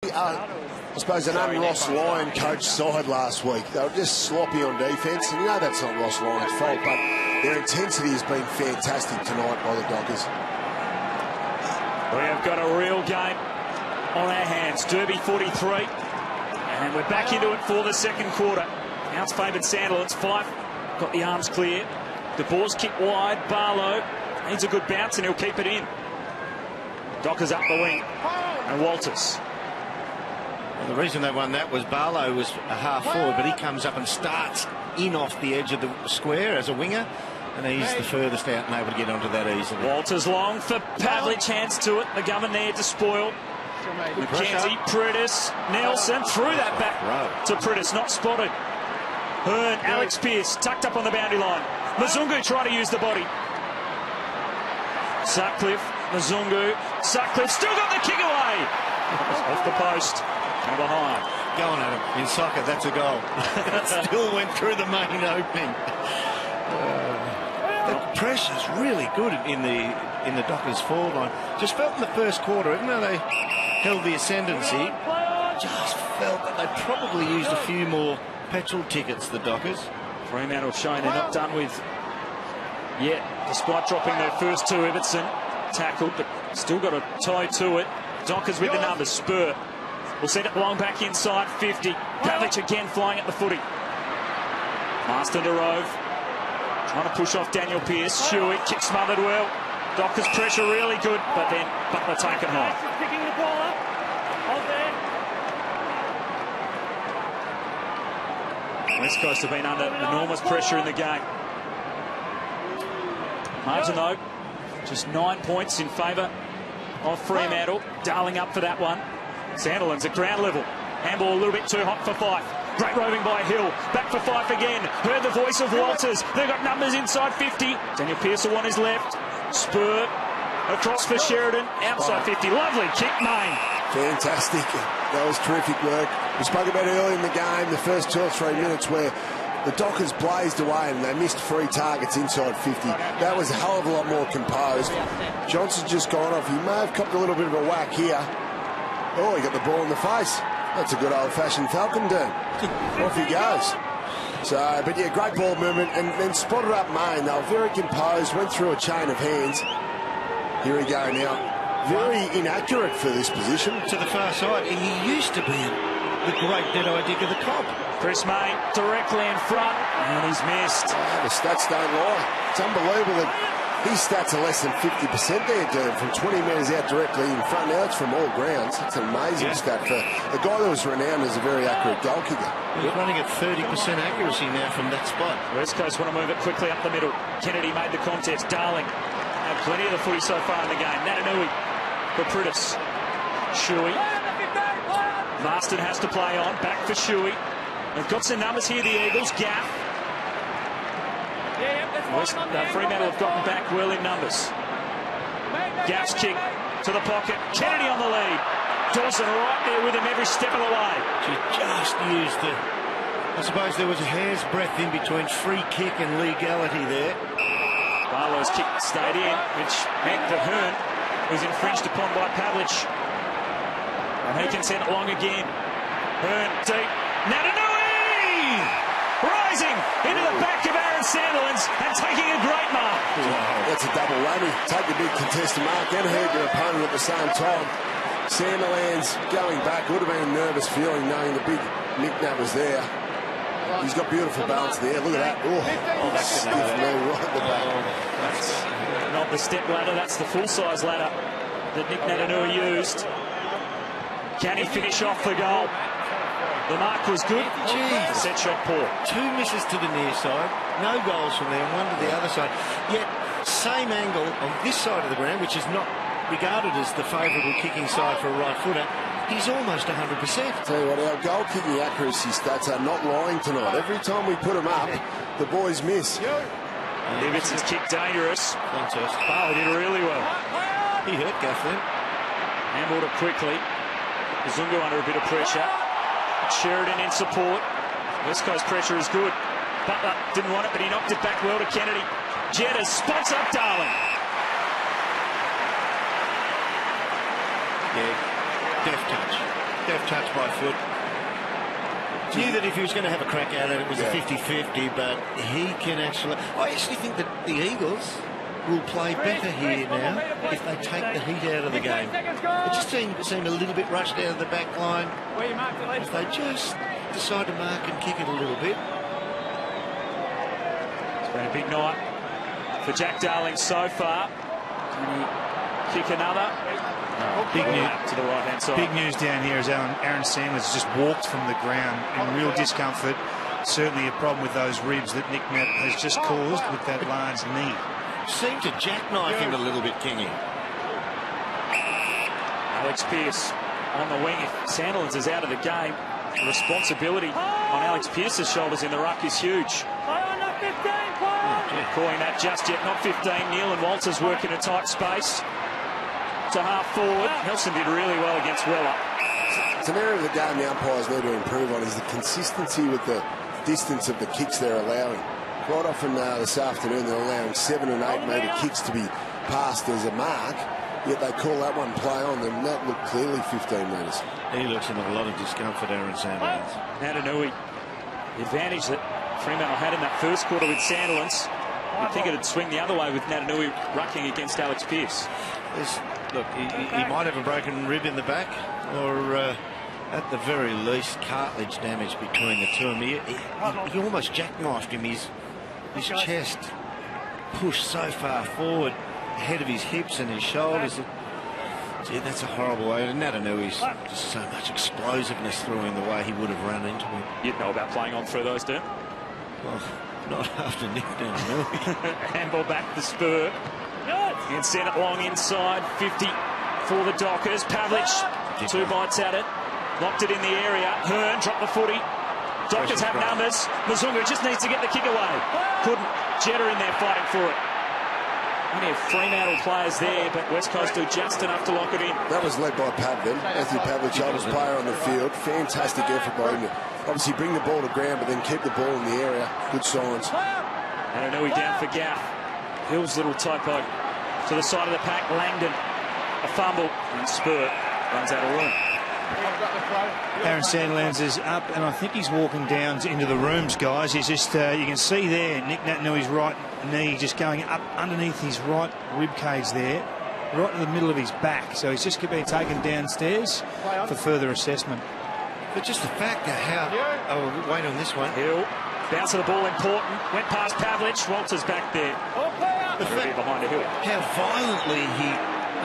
I suppose an un-Ross Lyon coach side last week. They were just sloppy on defence, and you know that's not Ross Lyon's fault, but their intensity has been fantastic tonight by the Dockers. We have got a real game on our hands. Derby 43, and we're back into it for the second quarter. Outs favoured Sandilands. Fife got the arms clear. The ball's kicked wide. Barlow needs a good bounce, and he'll keep it in. Dockers up the wing, and Walters. Well, the reason they won that was Barlow was a half forward, but he comes up and starts in off the edge of the square as a winger, and he's the furthest out and able to get onto that easily. Walters long for Pavlich, hands to it. The governor there to spoil. McKenzie, Prittis, Nelson threw that back to Prittis, not spotted. Hearn, Alex Pearce tucked up on the boundary line. Mazungu tried to use the body. Sutcliffe, Mazungu, Sutcliffe still got the kick away. Off the post and behind. Going at him. In soccer, that's a goal. It still went through the main opening. The pressure's really good in the Dockers forward line. Just felt in the first quarter, even though they held the ascendancy, just felt that they probably used a few more petrol tickets, the Dockers. Fremantle showing they're not done with yet, despite dropping their first two. Everton tackled, but still got a tie to it. Dockers with the numbers. Spur will send it long back inside 50. Pavlich again flying at the footy. Marston to Rove. Trying to push off Daniel Pearce. Shuey, kick smothered well. Dockers pressure really good, but then Butler taken high. West Coast have been under enormous pressure in the game. Hard to know. Just 9 points in favour of Fremantle. Darling up for that one. Sandilands at ground level. Handball a little bit too hot for Fife. Great roving by Hill. Back for Fife again. Heard the voice of Walters. They've got numbers inside 50. Daniel Pearce will want his left. Spur across for Sheridan. Outside 50. Lovely kick, Main. Fantastic. That was terrific work. We spoke about early in the game, the first 2 or 3 minutes where the Dockers blazed away and they missed 3 targets inside 50. That was a hell of a lot more composed. Johnson's just gone off. He may have copped a little bit of a whack here. Oh, he got the ball in the face. That's a good old-fashioned Falcon doom. Off he goes. So, but yeah, great ball movement, and then spotted up Main. They were very composed, went through a chain of hands. Here we go now. Very inaccurate for this position. To the far side, and he used to be the great Dead-Eye Dick of the comp. Chris Main directly in front, and he's missed. Oh, the stats don't lie. It's unbelievable that his stats are less than 50% there, dude, from 20 metres out directly in front. Now it's from all grounds. It's an amazing stat for a guy that was renowned as a very accurate goal kicker. He's running at 30% accuracy now from that spot. West Coast want to move it quickly up the middle. Kennedy made the contest. Darling had plenty of the footy so far in the game. Natanui for Prittis. Shuey. Marston has to play on. Back for Shuey. They've got some numbers here, the Eagles. Gaff. Fremantle have gotten back well in numbers. Gaff's kick to the pocket. Kennedy on the lead. Dawson right there with him every step of the way. She just used it. I suppose there was a hair's breadth in between free kick and legality there. Barlow's kick stayed in, which meant that Hearn was infringed upon by Pavlich. And he can send it long again. Hearn deep. Natanui! Rising into the back of Aaron Sandilands and taking a great mark. Wow, that's a double whammy. Take the big contested mark and hurt your opponent at the same time. Sandilands going back would have been a nervous feeling knowing the big nickname was there. He's got beautiful balance there. Look at that. Oh, that's stiff knee right at the back. That's not the step ladder, that's the full-size ladder that Nick Natanui used. Can he finish off the goal? The mark was good. The set shot poor. 2 misses to the near side, no goals from there, and 1 to the other side. Yet, same angle on this side of the ground, which is not regarded as the favourable kicking side for a right footer. He's almost 100%. Tell you what, our goal kicking accuracy stats are not lying tonight. Every time we put them up, the boys miss. Ibbetson's kick dangerous. Contest. Oh, he did really well. He hurt Gaff then. Handballed it quickly. Zungu under a bit of pressure. Sheridan in support. West Coast pressure is good. Butler didn't want it, but he knocked it back well to Kennedy. Jetters spots up Darling. Yeah, deft touch. deft touch by foot. Knew that if he was going to have a crack at it, it was a 50-50, but he can actually... I actually think that the Eagles will play better here now if they take the heat out of the game. It just seemed a little bit rushed out of the back line. If they just decide to mark and kick it a little bit. It's been a big night for Jack Darling so far. Can he kick another? No, big news to the right-hand side. Big news down here is Aaron Sandilands just walked from the ground in real discomfort. Certainly a problem with those ribs that Nick Matt has just caused with that large knee. Seemed to jackknife him a little bit, Kingy. Alex Pearce on the wing. If Sandilands is out of the game, the responsibility on Alex Pearce's shoulders in the ruck is huge. Calling that just yet, not 15. Neil and Walters work in a tight space to half forward. Nelson did really well against Weller. It's an area of the game the umpires need to improve on, is the consistency with the distance of the kicks they're allowing. Quite often this afternoon they're allowing 7 and 8 metre kicks to be passed as a mark, yet they call that one play on them. That looked clearly 15 metres. He looks in a lot of discomfort, Aaron Sandilands. Natanui, the advantage that Fremantle had in that first quarter with Sandilands. You'd think it'd swing the other way with Natanui rucking against Alex Pearce. Look, he might have a broken rib in the back, or at the very least cartilage damage between the two of them. He almost jackknifed him. His chest pushed so far forward ahead of his hips and his shoulders. Gee, that's a horrible way. Natanui's just so much explosiveness through him the way he would have run into him. You'd know about playing on through those, don't you? Well, not after Nick Natanui. Handball back the Spur. And sent it long inside. 50 for the Dockers. Pavlich, 2 bites at it. Locked it in the area. Hearn dropped the footy. Dockers have numbers. Mzungu just needs to get the kick away. Couldn't. Jetta in there fighting for it. Only have Fremantle players there, but West Coast do just enough to lock it in. That was led by Pav then. Matthew Pavlich, oldest player on the field. Fantastic effort by him to obviously bring the ball to ground, but then keep the ball in the area. Good signs. Natanui down for Gaff. Hill's little typo to the side of the pack. Langdon, a fumble, and Spur runs out of room. Aaron Sandilands is up, and I think he's walking down into the rooms, guys. He's just, you can see there, Nick Natanui's right knee just going up underneath his right rib cage there, right in the middle of his back. So he's just being taken downstairs for further assessment. But just the fact that how... Oh, wait on this one. Hill, bounce of the ball important. Went past Pavlich. Walters back there. The fact behind a Hill. How violently he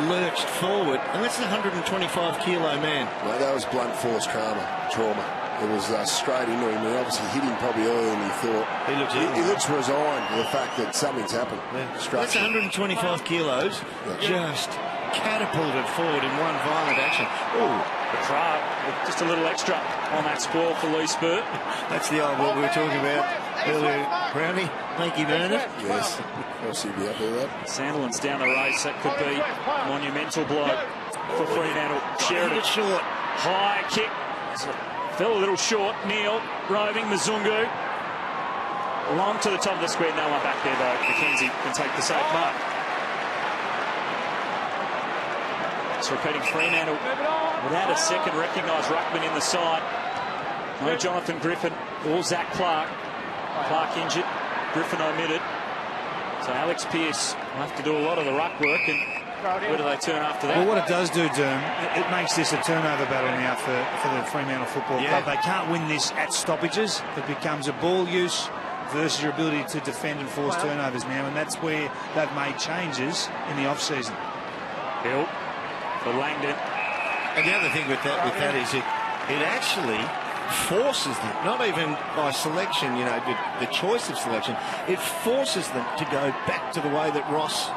lurched forward, and that's a 125-kilo man. No, that was blunt force trauma. It was straight into him. He obviously hit him probably earlier than he thought. He looks resigned to the fact that something's happened. Yeah. That's 125 kilos, just catapulted forward in one violent action. Oh, the crowd, just a little extra on that spoil for Lee Spur. That's the old what we were talking about earlier. Brownie, make him earn it. Yes, of course he'd be happy with that. Sandilands down the race. That could be a monumental blow for Fremantle. Sheridan, Short. high kick. Fell a little short. Neil, roving, Mzungu. Long to the top of the square. No one back there, though. McKenzie can take the safe mark. It's repeating Fremantle without a second recognised ruckman in the side. No Jonathan Griffin or Zach Clark. Clark injured, Griffin omitted. So Alex Pearce will have to do a lot of the ruck work, and where do they turn after that? Well, what it does do, Derm, it makes this a turnover battle now for the Fremantle Football Club. They can't win this at stoppages. It becomes a ball use versus your ability to defend and force turnovers now, and that's where they've made changes in the off-season. Hill for Langdon. And the other thing with that is it actually forces them, not even by selection, you know, the choice of selection, it forces them to go back to the way that Ross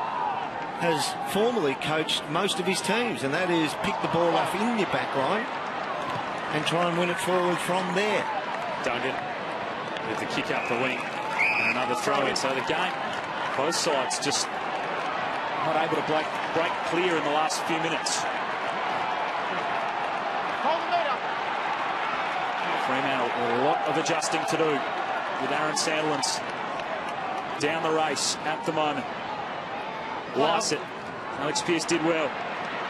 has formerly coached most of his teams, and that is pick the ball off in your back line and try and win it forward from there. Duggan with the kick up the wing and another throw in. So the game, both sides just not able to break clear in the last few minutes. Fremantle a lot of adjusting to do with Aaron Sandilands down the race at the moment. Lycett, Alex Pearce did well.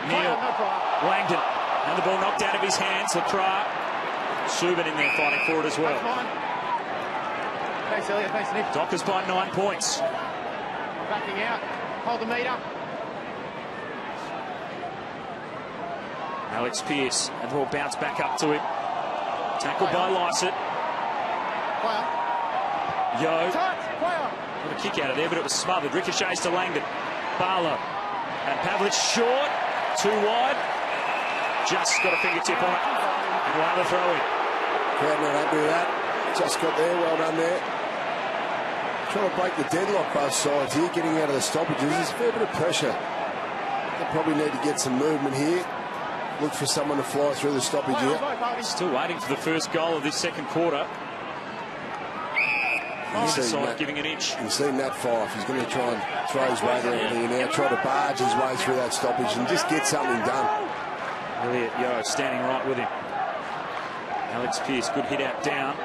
Neil, Langdon And the ball knocked out of his hands. Lacroix. Subin in there fighting for it as well. Thanks, Elliot. Thanks, Nick. Dockers by 9 points. Backing out. Hold the meter. Alex Pearce, and the ball bounced back up to him. Tackled by Lycett. Yo. Got a kick out of there, but it was smothered. Ricochets to Langdon. Barlow. And Pavlich short. Too wide. Just got a fingertip on it. And we'll have a throw in. Crowd not happy with that. Just got there. Well done there. Trying to break the deadlock both sides here. Getting out of the stoppages. There's a fair bit of pressure. They probably need to get some movement here. Look for someone to fly through the stoppage here. Still waiting for the first goal of this second quarter. Giving an inch. You've seen that five. He's going to try and throw his weight around here now. Try to barge his way through that stoppage and just get something done. Elliot Yo standing right with him. Alex Pearce, good hit out down.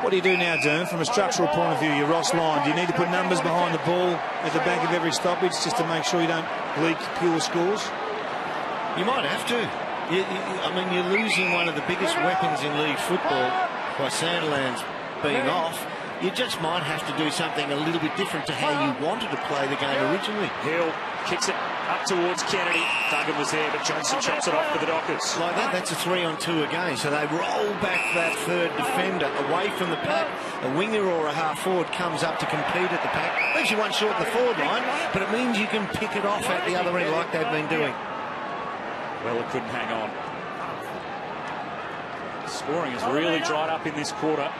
What do you do now, Dern, from a structural point of view, your Ross line? Do you need to put numbers behind the ball at the back of every stoppage just to make sure you don't leak pure scores? You might have to. I mean, you're losing one of the biggest weapons in league football by Sandilands being off. You just might have to do something a little bit different to how you wanted to play the game originally. Hill kicks it up towards Kennedy. Duggan was there, but Johnson chops it off for the Dockers. Like that, that's a 3-on-2 again. So they roll back that third defender away from the pack. A winger or a half forward comes up to compete at the pack. Leaves you one short in the forward line, but it means you can pick it off at the other end like they've been doing. Well, it couldn't hang on. Scoring has really dried up in this quarter.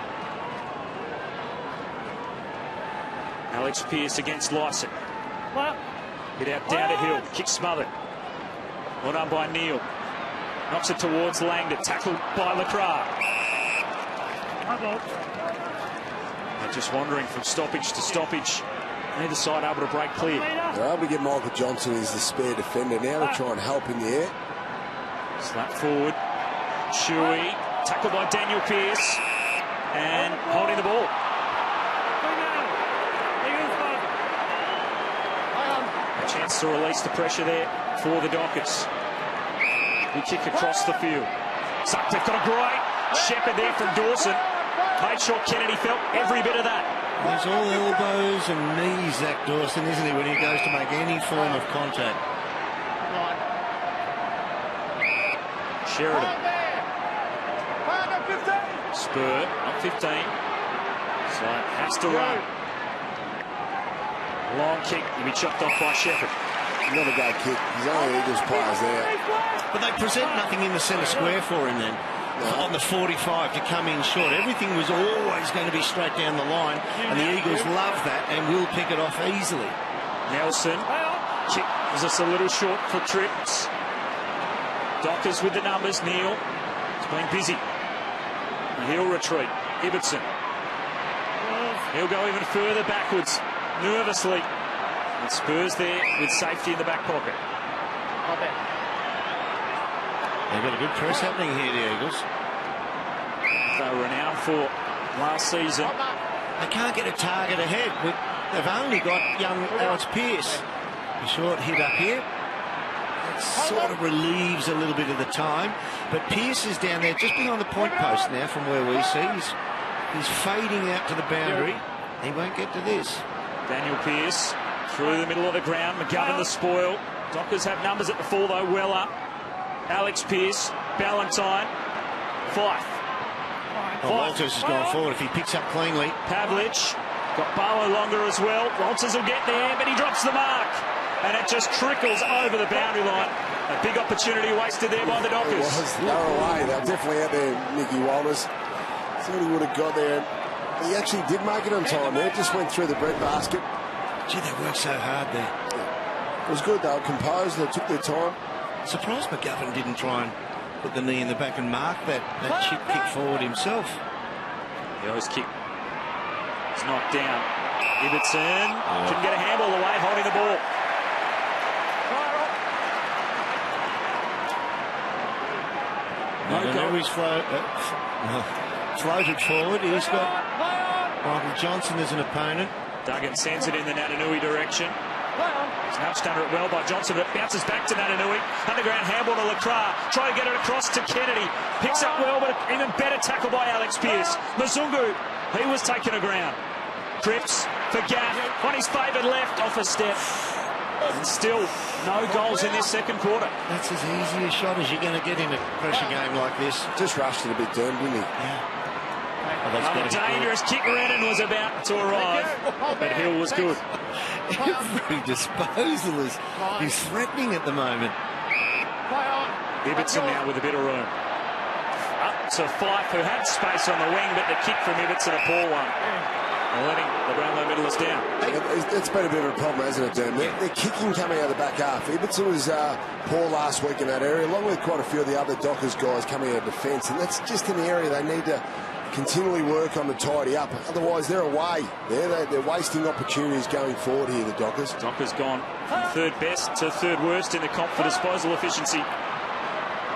Alex Pearce against Lycett. Hit out down to Hill. Kick smothered. Well done by Neal. Knocks it towards Langdon. Tackled by Lacroix. They're just wandering from stoppage to stoppage. Neither side able to break clear. They're able to get Michael Johnson as the spare defender. Now to try and help in the air. Slap forward. Shuey. Tackled by Daniel Pearce. And holding the ball. Chance to release the pressure there for the Dockers. Good kick across the field. Sutcliffe got a great shepherd there from Dawson. Made sure Kennedy felt every bit of that. He's all elbows and knees, Zach Dawson, isn't he, when he goes to make any form of contact. Sheridan. Spur, not 15. So has to run. Long kick, he'll be chopped off by Shepherd. Another go kick. He's only Eagles players there. But they present nothing in the centre square for him then. No. On the 45 to come in short. Everything was always going to be straight down the line, and the Eagles love that and will pick it off easily. Nelson. Kick was just a little short for trips. Dockers with the numbers. Neal. He's been busy. He'll retreat. Ibbotson. He'll go even further backwards. Nervously. And Spurs there with safety in the back pocket. They've got a good press happening here, the Eagles. They were renowned for last season. They can't get a target ahead. They've only got young Alex Pearce. A short hit up here. It sort of relieves a little bit of the time. But Pearce is down there just behind the point post now from where we see. He's fading out to the boundary. He won't get to this. Daniel Pearce through the middle of the ground. McGovern the spoil. Dockers have numbers at the full though, well up. Alex Pearce, Ballantyne, Fife. Walters has gone forward if he picks up cleanly. Pavlich got Barlow longer as well. Walters will get there, but he drops the mark. And it just trickles over the boundary line. A big opportunity wasted there by the Dockers. They were away. They were definitely out there, Nicky Walters. Thought he would have got there. He actually did make it on time there. Just went through the breadbasket. Gee, they worked so hard there. It was good. They were composed. They took their time. Surprised McGovern didn't try and put the knee in the back and mark that chip kick forward himself. Yo's kick is knocked down. Ibbotson couldn't get a handball away, holding the ball. Now he's floated forward. He's got Michael Johnson as an opponent. Duggan sends it in the Natanui direction. Nudged under it well by Johnson, but it bounces back to Natanui. Underground handball to Lacroix. Try to get it across to Kennedy. Picks up well, but an even better tackle by Alex Pearce. Mzungu, he was taken to ground. Cripps for Gaff on his favoured left, off a step. And still no goals in this second quarter. That's as easy a shot as you're going to get in a pressure game like this. Just rushed it a bit, didn't he? Yeah. Oh, A dangerous kick. Rennan was about to arrive, but Hill was good. Every disposal is threatening at the moment. Ibbotson now with a bit of room. Up to Fife, who had space on the wing, but the kick from Ibbotson, a poor one. And letting the Brownlow medalists down. It's been a bit of a problem, hasn't it, Dan? They're kicking coming out of the back half. Ibbotson was poor last week in that area, along with quite a few of the other Dockers guys coming out of defence, and that's just an area they need to continually work on to tidy up. Otherwise, they're away. They're wasting opportunities going forward here, the Dockers. Dockers gone from third best to third worst in the comp for disposal efficiency.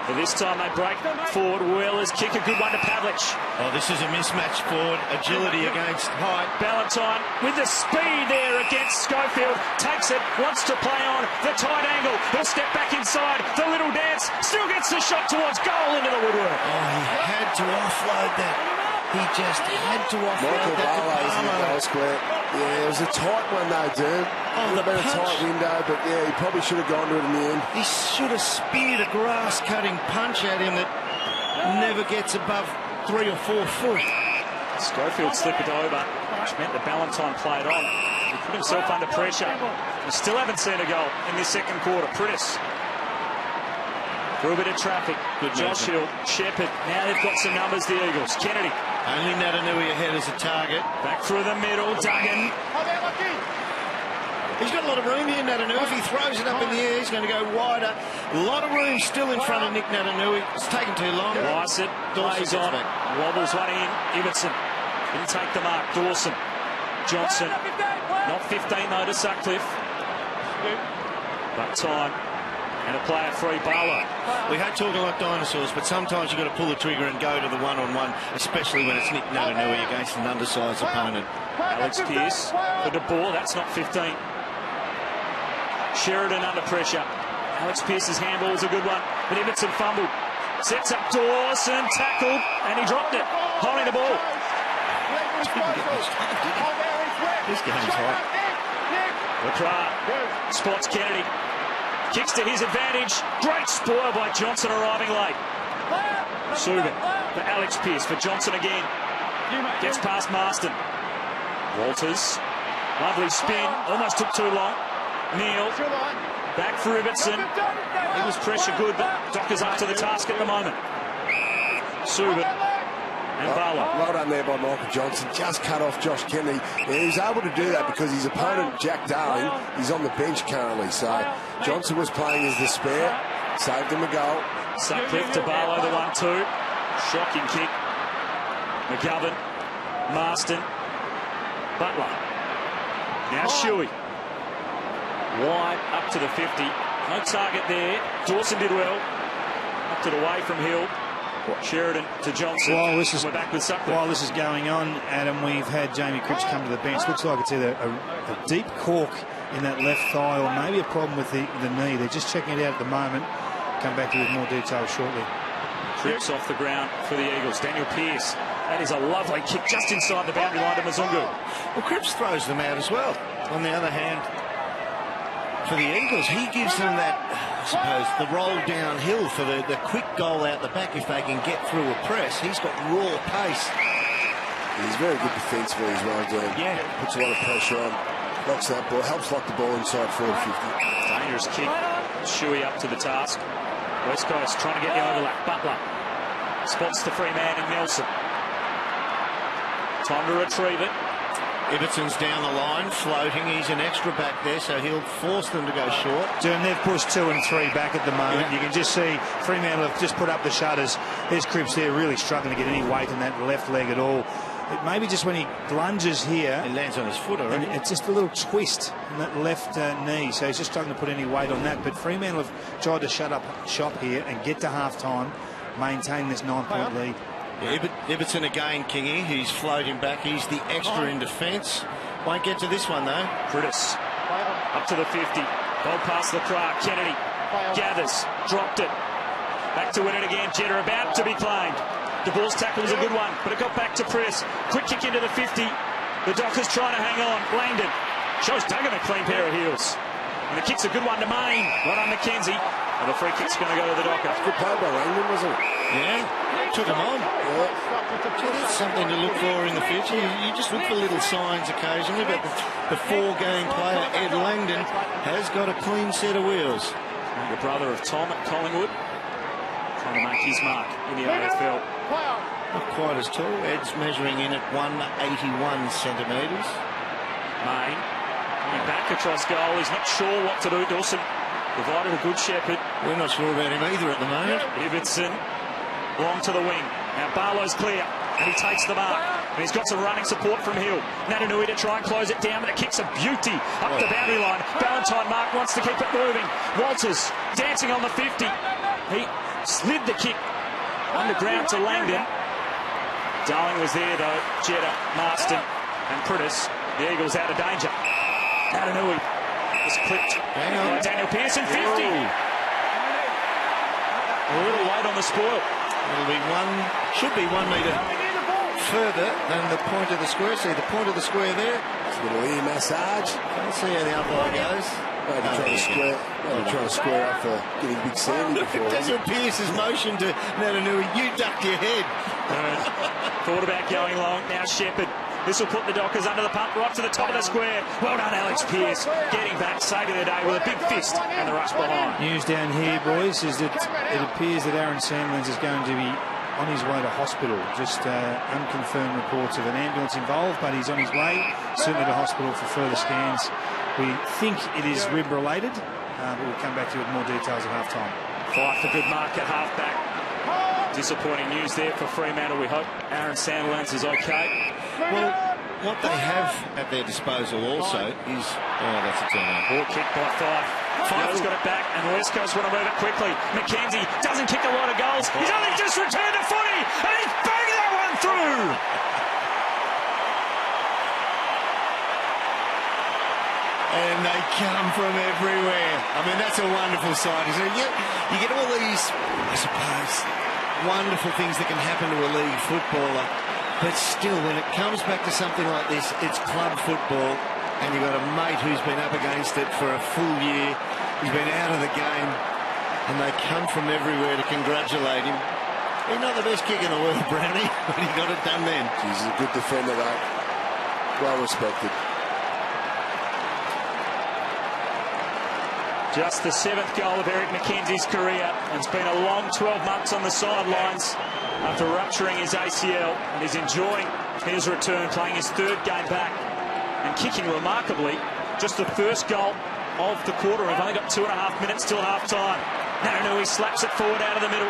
But this time they break forward. Wheeler's kick, a good one to Pavlich. Oh, this is a mismatch forward. Agility against height. Ballantyne with the speed there against Schofield. Takes it, wants to play on the tight angle. He'll step back inside. The little dance. Still gets the shot towards goal into the woodwork. Oh, he had to offload that. He just had to offload Michael that. Barlow's in the goal square. Yeah, it was a tight one though, dude. Oh, Would have been a tight window, but yeah, he probably should have gone to it in the end. He should have speared a grass-cutting punch at him that never gets above 3 or 4 foot. Schofield slipped it over, which meant that Ballantyne played on. He put himself under pressure. We still haven't seen a goal in this second quarter. Prittis through a bit of traffic. Good Josh Hill, Shepherd. Now they've got some numbers, the Eagles. Kennedy. Only Natanui ahead as a target. Back through the middle. Duggan. He's got a lot of room here, Natanui. If he throws it up in the air, he's going to go wider. A lot of room still in front of Nick Natanui. It's taken too long. Lycett plays on. Wobbles one in. Ibbotson didn't take the mark. Dawson. Johnson. Not 15 though to Sutcliffe. But time. And a player free. Barlow. We hate talking like dinosaurs, but sometimes you've got to pull the trigger and go to the one-on-one, especially when it's Nick Natanui against an undersized opponent. Alex Pearce for De Boer. That's not 15. Sheridan under pressure. Alex Pearce's handball was a good one, but Ibbotson fumbled. Sets up Dawson, tackled, and he dropped it. Holding the ball. This game's hot. Lacroix spots Kennedy. Kicks to his advantage. Great spoil by Johnson arriving late. Subin for Alex Pearce, for Johnson again. Gets past Marston. Walters. Lovely spin. Almost took too long. Neal. Back for Ibbotson. He was pressure good, but Dockers up to the task at the moment. Subin and Barlow. Well done there by Michael Johnson. Just cut off Josh Kennedy. Yeah, he was able to do that because his opponent, Jack Darling, is on the bench currently. So Johnson was playing as the spare. Saved him a goal. Sutcliffe to Barlow, the 1-2. Shocking kick. McGovern. Marston. Butler. Now Shuey. Wide up to the 50. No target there. Dawson did well. Knocked it away from Hill. Sheridan to Johnson. We're back with Sutcliffe. While this is going on, Adam, we've had Jamie Cripps come to the bench. Looks like it's either a deep cork in that left thigh or maybe a problem with the knee. They're just checking it out at the moment. Come back to you with more details shortly. Cripps off the ground for the Eagles. Daniel Pearce. That is a lovely kick just inside the boundary line to Mzungu. Well, Cripps throws them out as well. On the other hand, for the Eagles, he gives them that, I suppose, the roll downhill for the quick goal out the back if they can get through a press. He's got raw pace. He's very good defensively as well, Dan. Yeah. Puts a lot of pressure on. Locks that ball. Helps lock the ball inside forward 50. Dangerous kick. Shuey up to the task. West Coast trying to get the overlap. Butler spots the free man in Nelson. Time to retrieve it. Ibbetson's down the line, floating. He's an extra back there, so he'll force them to go short. And they've pushed 2 and 3 back at the moment. Yeah. You can just see Fremantle have just put up the shutters. There's Cripps there really struggling to get any weight in that left leg at all. It maybe just when he lunges here, He lands on his foot and already. it's just a little twist in that left knee, so he's just struggling to put any weight on that. But Fremantle have tried to shut up shop here and get to half-time, maintain this 9-point lead. Ibbotson again, Kingy. He's floating back. He's the extra in defence. Won't get to this one, though. Prittis up to the 50. Ball past Lacroix. Kennedy gathers, dropped it. Back to win it again. Jetta about to be claimed. The ball's tackle was a good one, but it got back to press. Quick kick into the 50. The Dockers trying to hang on. Langdon shows Duggan a clean pair of heels. And the kick's a good one to Main. Right on McKenzie. And the free kick's going to go to the Dockers. Good play by Langdon, wasn't it? Yeah, took him on. That's something to look for in the future. You just look for little signs occasionally, but the four-game player, Ed Langdon, has got a clean set of wheels. The brother of Tom at Collingwood, trying to make his mark in the AFL. Not quite as tall. Ed's measuring in at 181 centimetres. Main coming back across goal. He's not sure what to do. Dawson provided a good shepherd. We're not sure about him either at the moment. Ibbotson long to the wing. Now Barlow's clear and he takes the mark. And he's got some running support from Hill. Natanui to try and close it down, but the kick's a beauty up the boundary line. Ballantyne Mark wants to keep it moving. Walters dancing on the 50. He slid the kick underground to Langdon. Darling was there though. Jetta, Marston and Prentice. The Eagles out of danger. Natanui was clipped by Daniel Pearson. 50. A little late on the spoil. It'll be should be 1 metre further than the point of the square. See the point of the square there? It's a little ear massage. Can't see how the umpire goes. Maybe trying to square up for getting Big Sandy before. Desmond Pearce's motion to Natanui, you ducked your head. Thought about going long. Now Shepherd. This will put the Dockers under the pump right to the top of the square. Well done, Alex Pearce. Getting back, saving the day with a big fist and the rush behind. News down here, boys, is that it appears that Aaron Sandilands is going to be on his way to hospital. Just unconfirmed reports of an ambulance involved, but he's on his way, certainly to hospital for further scans. We think it is rib related, but we'll come back to you with more details at half-time. Fife a good mark at half-back. Disappointing news there for Fremantle. We hope Aaron Sandilands is okay. Well, what they have at their disposal also is... Oh, that's a turnover. Ball kick by Fife. Fife's got it back, and West Coast want to move it quickly. McKenzie doesn't kick a lot of goals. He's only just returned to footy, and he's banged that one through. And they come from everywhere. I mean, that's a wonderful sight, isn't it? You get all these, I suppose, wonderful things that can happen to a league footballer. But still, when it comes back to something like this, it's club football, and you've got a mate who's been up against it for a full year. He's been out of the game, and they come from everywhere to congratulate him. He's not the best kick in the world, Brownie, but he got it done then. He's a good defender, though. Well respected. Just the 7th goal of Eric McKenzie's career. It's been a long 12 months on the sidelines after rupturing his ACL, and he's enjoying his return, playing his 3rd game back and kicking remarkably. Just the first goal of the quarter. We've only got 2.5 minutes till half-time. Natanui slaps it forward out of the middle.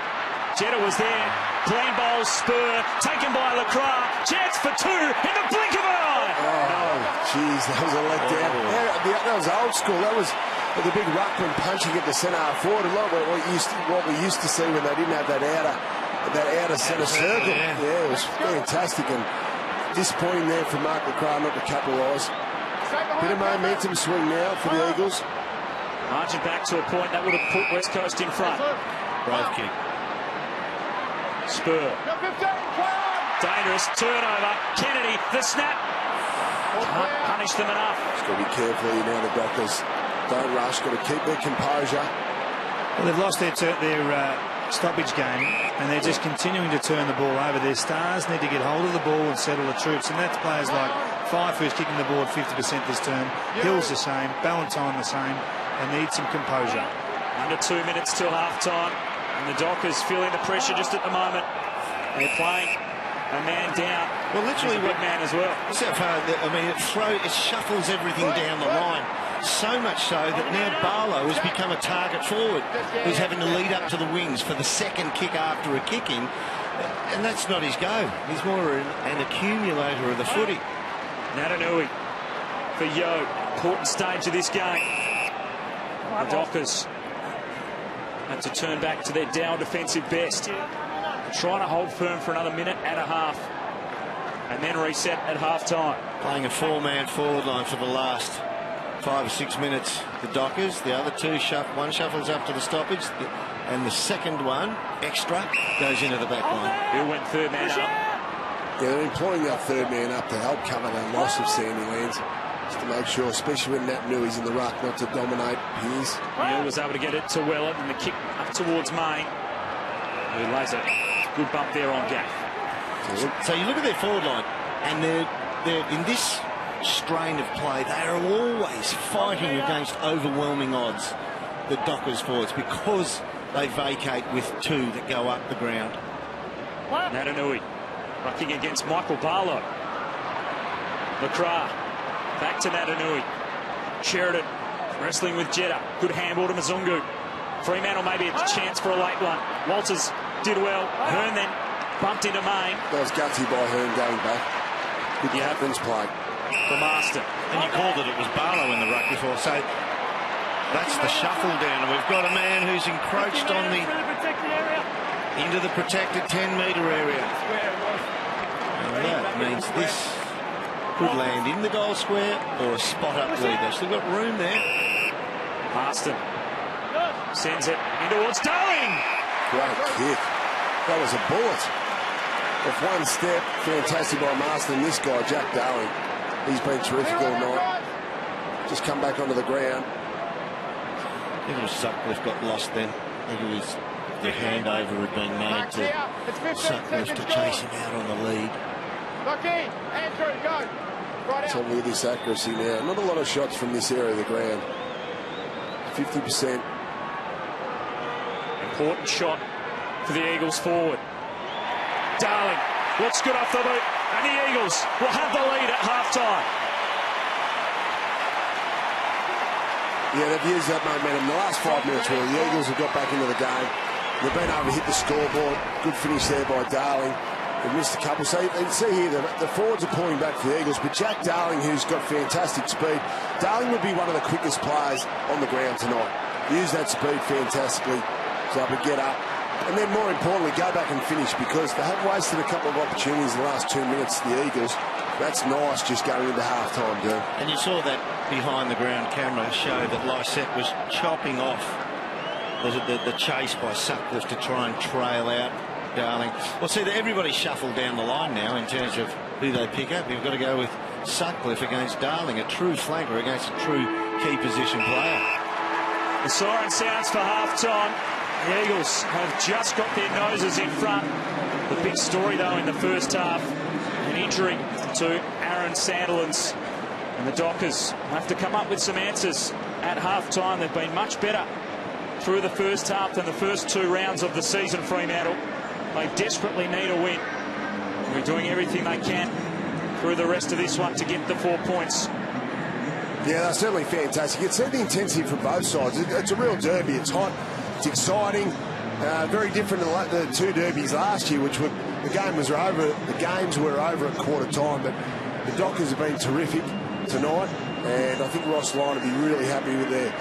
Jetta was there. Clean bowl, spur, taken by Lacroix. Chance for 2 in the blink of an eye. Oh, jeez, that was a letdown. That was old school. That was the big ruckman punching at the centre half forward. A lot of what we used to see when they didn't have that outer centre circle. Yeah, it was fantastic and disappointing there for Mark Lacroix not to capitalise. Bit of momentum swing now for the Eagles. Marching back to a point that would have put West Coast in front. Brave kick. Spur. Dangerous. Turnover. Kennedy. The snap. Can't punish them enough. Just got to be careful here now, the Dockers. Don't rush. Got to keep their composure. Well, they've lost their stoppage game, and they're just continuing to turn the ball over. Their stars need to get hold of the ball and settle the troops, and that's players like Fife, who's kicking the ball 50% this term. Hill's the same. Ballantyne the same. They need some composure. Under 2 minutes till half-time, and the Dockers feeling the pressure just at the moment. They're playing a man down. Well, literally, he's a big man as well. So far, I mean, it shuffles everything down the line. So much so that now Barlow has become a target forward who's having to lead up to the wings for the 2nd kick after a kicking. And that's not his go. He's more an accumulator of the footy. Natanui for Yo. Important stage of this game. The Dockers had to turn back to their down defensive best. Trying to hold firm for another minute and a half. And then reset at half-time. Playing a 4-man forward line for the last 5 or 6 minutes, the Dockers. The other two, one shuffles up to the stoppage, and the second one, extra, goes into the back line. Bill went third man up. Yeah, they're employing that third man up to help cover that loss of Sandilands, just to make sure, especially when Nat Nui's in the ruck, not to dominate Pearce. Bill was able to get it to Wellett, and the kick up towards Main, who lays a good bump there on Gaff. So you look at their forward line, and they're in this strain of play, they are always fighting against overwhelming odds, the Dockers forwards, because they vacate with two that go up the ground. Natanui rucking against Michael Barlow. LaCroix back to Natanui. Sheridan wrestling with Jeddah. Good handball to Mzungu. Fremantle maybe a chance for a late one. Walters did well. Hearn then bumped into Main. That was gutsy by Hearn going back. Good captain's play. From Marston. And you called it was Barlow in the ruck before, so that's the shuffle down, and we've got a man who's encroached on into the protected 10-metre area. And that means this could land in the goal square or a spot-up lead. They've still got room there. Marston sends it in towards Darling. Great kick. That was a bullet. With one step, fantastic by Marston. This guy, Jack Darling, he's been terrific all night. Just come back onto the ground. I think it was Sutcliffe got lost then. I think it was the handover had been made to Sutcliffe to chase him out on the lead. So look at this accuracy now. Not a lot of shots from this area of the ground. 50%. Important shot for the Eagles forward. Darling looks good off the boot, and the Eagles will have the lead at half-time. Yeah, they've used that momentum. The last 5 minutes, really, the Eagles have got back into the game. They've been able to hit the scoreboard. Good finish there by Darling. They've missed a couple. So you can see here the forwards are pulling back for the Eagles, but Jack Darling, who's got fantastic speed, Darling would be one of the quickest players on the ground tonight. Use that speed fantastically, so able to get up. And then more importantly, go back and finish, because they have wasted a couple of opportunities in the last 2 minutes, the Eagles. That's nice just going into half-time, Dylan. And you saw that behind-the-ground camera show that Lysette was chopping off the chase by Sutcliffe to try and trail out Darling. Well, see, everybody's shuffled down the line now in terms of who they pick up. You've got to go with Sutcliffe against Darling, a true flanker against a true key position player. The siren sounds for half-time. The Eagles have just got their noses in front. The big story, though, in the first half, an injury to Aaron Sandilands. And the Dockers have to come up with some answers at half-time. They've been much better through the first half than the first 2 rounds of the season, Fremantle. They desperately need a win. They're doing everything they can through the rest of this one to get the 4 points. Yeah, they're certainly fantastic. You can see the intensity from both sides. It's a real derby. It's hot. It's exciting. Very different to the 2 derbies last year, which the games were over at quarter time. But the Dockers have been terrific tonight, and I think Ross Lyon will be really happy with their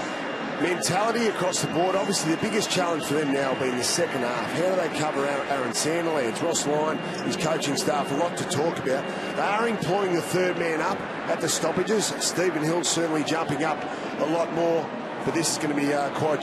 mentality across the board. Obviously, the biggest challenge for them now will be in the second half. How do they cover Aaron Sandilands? Ross Lyon, his coaching staff, a lot to talk about. They are employing the third man up at the stoppages. Stephen Hill's certainly jumping up a lot more, but this is going to be quite